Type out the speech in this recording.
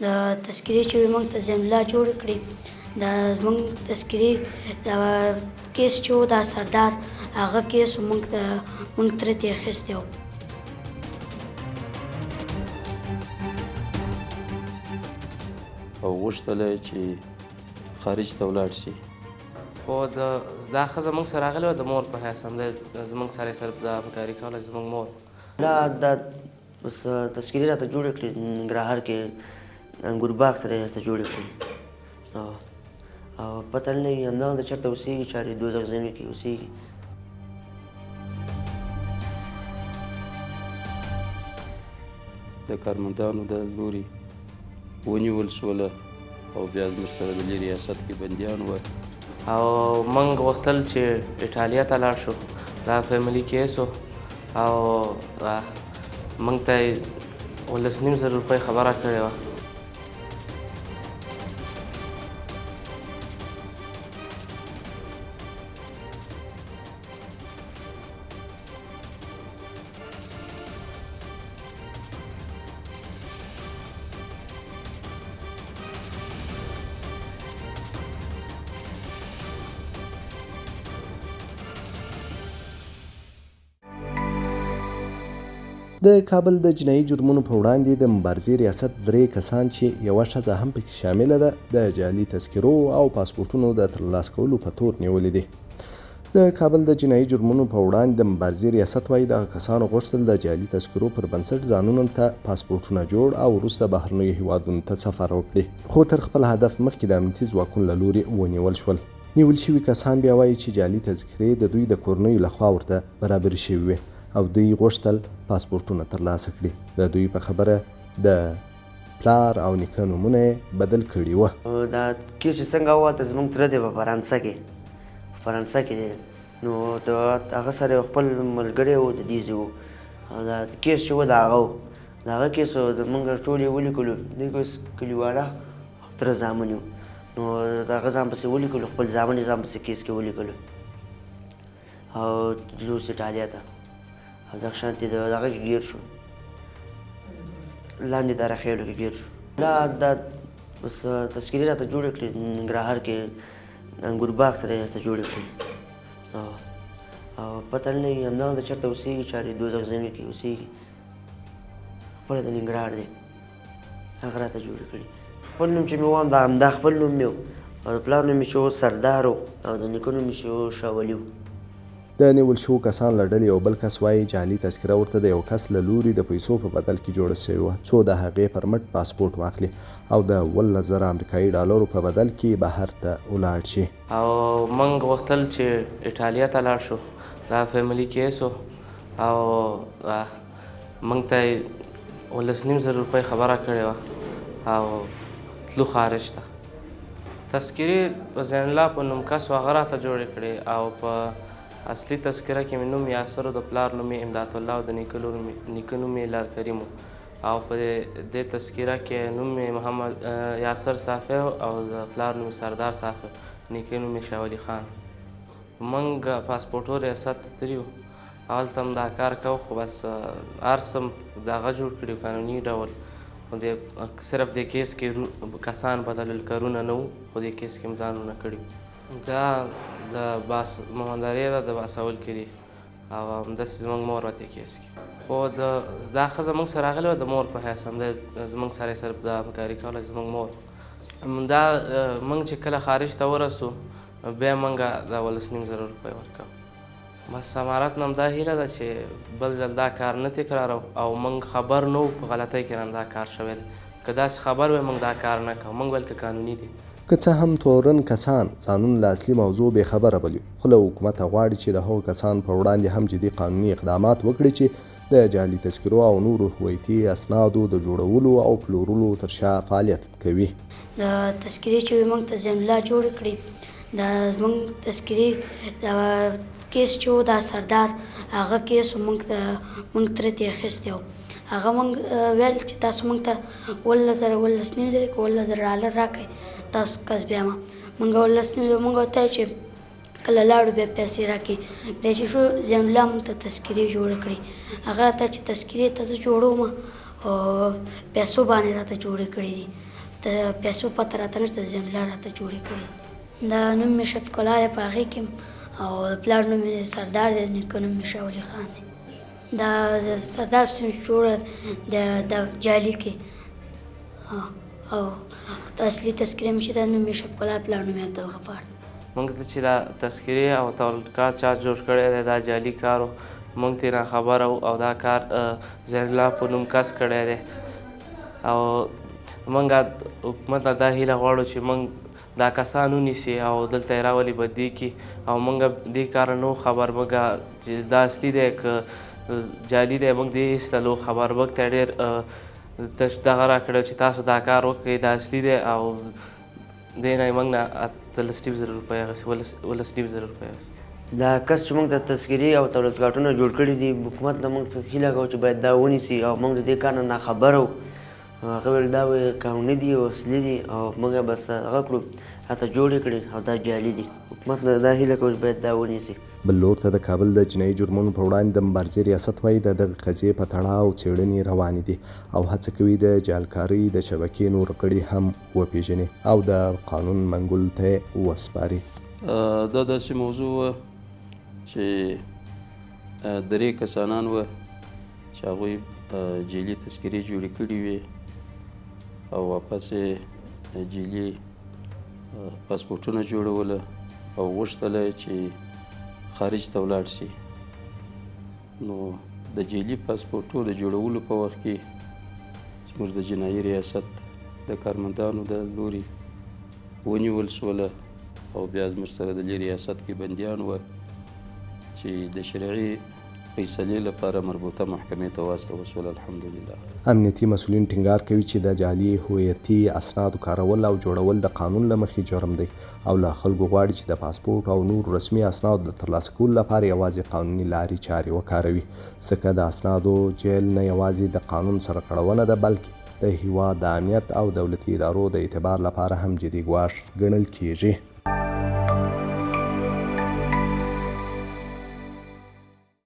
د تذکرې چې موږ ته ضیاء الله جوړې کړې د زموږ تذکرې د کیس چې و دا سردار هغه کیس موږ ترې ترې اخیستی و. او غوښتله چې خارج ته ولاړ شي. خو دا ښځه موږ سره راغلې وه د مور په حیث همدا زموږ سره یې سره دا همکاري کوله چې زموږ مور دا بس تذکرې راته جوړې کړې ننګرهار کې انګور باغ سره یې راته جوړې کړې او پته نه لګي همدغلته چېرته اوسېږي چارې دوزخ ځایونو کې اوسېږي. د کارمندانو د لوري ونیول شوله او بیا زموږ سره د دې ریاست کې بندیان وه او موږ غوښتل چې ایټالیا ته لاړ شو. دا فیملي کیس و او موږ ته یې 19,000 روپۍ خبره کړې وه. د کابل د جنایي جرمونو په وړاندې د مبارزې ریاست 3 کسان چې یوه ښځه هم پکې شامله ده د جعلي تذکرو او پاسپورټونو د ترلاسه کولو په تور نیولي دي. د کابل د جنایي جرمونو په وړاندې د مبارزې ریاست وایي دغه کسانو غوښتل د جعلي تذکرو پر بنسټ ځانونو ته پاسپورټونه جوړ او وروسته بهرنیو هیوادونو ته سفر وکړي، خو تر خپل هدف مخکې د امنیتي ځواکونو له لورې ونیول شول. نیول شوي کسان بیا وایي چې جعلي تذکرې د دوی د کورنیو لخوا ورته برابرې شوي وې او دوی غوښتل پاسپورټونه ترلاسه کړي. د دوی په خبره د پلار او نیکه نومونه یې بدل کړي وه. دا کیس چې څنګه ووته زموږ تره دی په فرانسه کې دی نو د هغه سره یو خپل ملګری و د دې ځای و او دا کیس چې و د هغه و د هغه کیس زموږ ټول یې ولیکلو دې کلیواله تره زامن یو نو د هغه ځان پسې ولیکلو خپل زامن یې ځان پسې کیس کې ولیکلو او تلو ایټالیا ته او دغه شانتې د هغه کې ګیر شو لاندې د رخیلو کې ګیر شو. دا بس تذکرې راته جوړې کړې ننګرهار کې انګور باغ سره یې راته جوړې کړې او پته نه لګي همدغلته چېرته اوسېږي چارې دوزخ ځایونو کې اوسېږي خپله د ننګرهار دی هغه راته جوړې کړي. خپل نوم چې مې وایم دا همدا خپل نوم مې و او د پلار نوم مې چې و سردار و او د نیکه نوم مې چې و شاولي و. د نیول شوو کسان له ډلې یو بل کس وایي جعلي تذکره ورته د یو کس له لوري د پیسو په بدل کې جوړه شوې وه څو د هغې پر مټ پاسپورټ واخلي او د 18,000 امریکایي ډالرو په بدل کې بهر ته ولاړ شي. او موږ غوښتل چې ایټالیا ته لاړ شو. دا فیملي کیس و او موږ ته یې 19,000 روپۍ خبره کړې وه او تلو خارج ته. تذکرې په ضیاء الله په نوم کس و هغه راته جوړې کړې او په اصلي تذکره کې مې نوم یاسر و د پلار نوم یې امداد الله او د نیکه نوم یې لار کریم و او په دې تذکره کې نوم یې محمد یاسر صافی او د پلار نوم یې سردار صافی نیکه نوم یې شاه ولی خان. موږ پاسپورټو ریاست ته تللي وو هلته هم دا کار کوو خو بس هر څه دغه جوړ کړي قانوني ډول صرف دې کیس کې کسان بدلل کارونه نه وو خو دې کیس کې هم ځانونه کړي وو. دا د مهمندارۍ ده د باسول کې دي او همداسې زموږ مور وه دې کیس کې خو دا ښځه موږ سره راغلې وه د مور په حیث همدا زموږ سره یې سره دا همکاري کوله زموږ مور. دا موږ چې کله خارج ته ورسو بیا موږ دا 19,000 روپۍ ورکوو. بس امارت نه هم دا هیله ده چې بل ځل دا کار نه تکرارو او موږ خبر نه وو په غلطۍ کې نه دا کار شوی دی. که داسې خبر وی موږ دا کار نه کوو موږ ویل که قانوني دی. که څه هم تورن کسان ځانونه له اصلي موضوع بې خبره بولي خو له حکومته غواړي چې د هغو کسانو په وړاندې هم جدي قانوني اقدامات وکړي چې د جعلي تذکرو او نورو هویتي اسنادو د جوړولو او پلورلو تر شا فعالیت کوي. د تذکرې چې موږ ته ضیاء الله جوړې کړې د زموږ تذکرې د کیس چې و دا سردار هغه کیس موږ ترې ترې اخیستی و هغه موږ ویل چې تاسو موږ ته 19,000 که 18,000 ډالر راکړئ تاسو کس بیا موږ 19,000 موږ ورته ویل چې کله لاړو بیا پیسې راکړي. بیا چې شو ضیاء الله موږ ته تذکرې جوړې کړې هغه راته چې تذکرې ته زه جوړوم پیسو باندې راته جوړې کړي دي. د پیسو پته راته نشته، زملا راته جوړې کړي. دا نوم مې شفیق الله دی په هغې کې، او د پلار نوم مې سردار دی، نیکه نوم مې شاه ولي خان دی. دا د سردار پسې مې جوړه د جالي کې، او اصلي تذکره مې چې دا نوم مې شفیق الله، پلار نوم مې عبدالغفار دی. موږ ته چې دا تذکرې او تولد کارت چا جوړ کړی دی دا جعلي کار و، موږ ترې ناخبره وو او دا کار زین الله په نوم کس کړی دی. او موږ حکومت نه دا هیله غواړو چې موږ دا کسان ونیسي او دلته یې راولي بدي کړي، او موږ دې کاره نه خبر، موږ چې دا اصلي دی که جعلي دی موږ دې هېڅ نه خبر. موږ ته ډېر دغه راکړی چې تاسو دا کار وکړئ، دا اصلي دی، او دې نه یې موږ نه 13,000 روپۍ اخیستي، 19,000 روپۍ اخیستي. دا کس چې موږ ته تذکرې او تولد کارتونه جوړ کړي دي، حکومت نه موږ ته هیله کوو چې باید دا ونیسي، او موږ د دې کار نه ناخبره وو. هغه ویل دا قانوني دي او اصلي دي، او موږ بس هغه کړو، راته جوړې کړي او دا جعلي دي. حکومت نه دا هیله کوو چې باید دا ونیسي. بل لور ته د کابل د جنایي جرمونو په وړاندې د مبارزې ریاست وایي د دغه قضیې په تړاو څېړنې روانې دي، او هڅه کوي د جعلکارۍ د شبکې نور غړي هم وپېژني او د قانون منګولو ته یې وسپاري. دا داسې موضوع وه چې 3 کسانان وه چې هغوی جعلي تذکرې جوړې کړې وې، او واپس یې جعلي پاسپورټونه جوړوله او غوښتله چې خارج ته ولاړ شي. نو د جعلي پاسپورټو د جوړولو په وخت کې زموږ د جنایي ریاست د کارمندانو د لوري ونیول شوله، او بیا زموږ سره د دې ریاست کې بندیان وه چې د شرعي فیصلې لپاره مربوطه محکمې ته واستول شول. الحمدلله. امنیتي مسؤلین ټینګار کوي چې د جعلي هویتي اسنادو کارول او جوړول د قانون له مخې جرم دی، او له خلکو غواړي چې د پاسپورټ او نور رسمي اسنادو د ترلاسه کولو لپاره یوازې قانوني لارې چارې وکاروي، ځکه د اسنادو جعل نه یوازې د قانون سره کړونه ده، بلکې د هیواد د امنیت او دولتي ادارو د اعتبار لپاره هم جدي ګواښ ګڼل کیږي.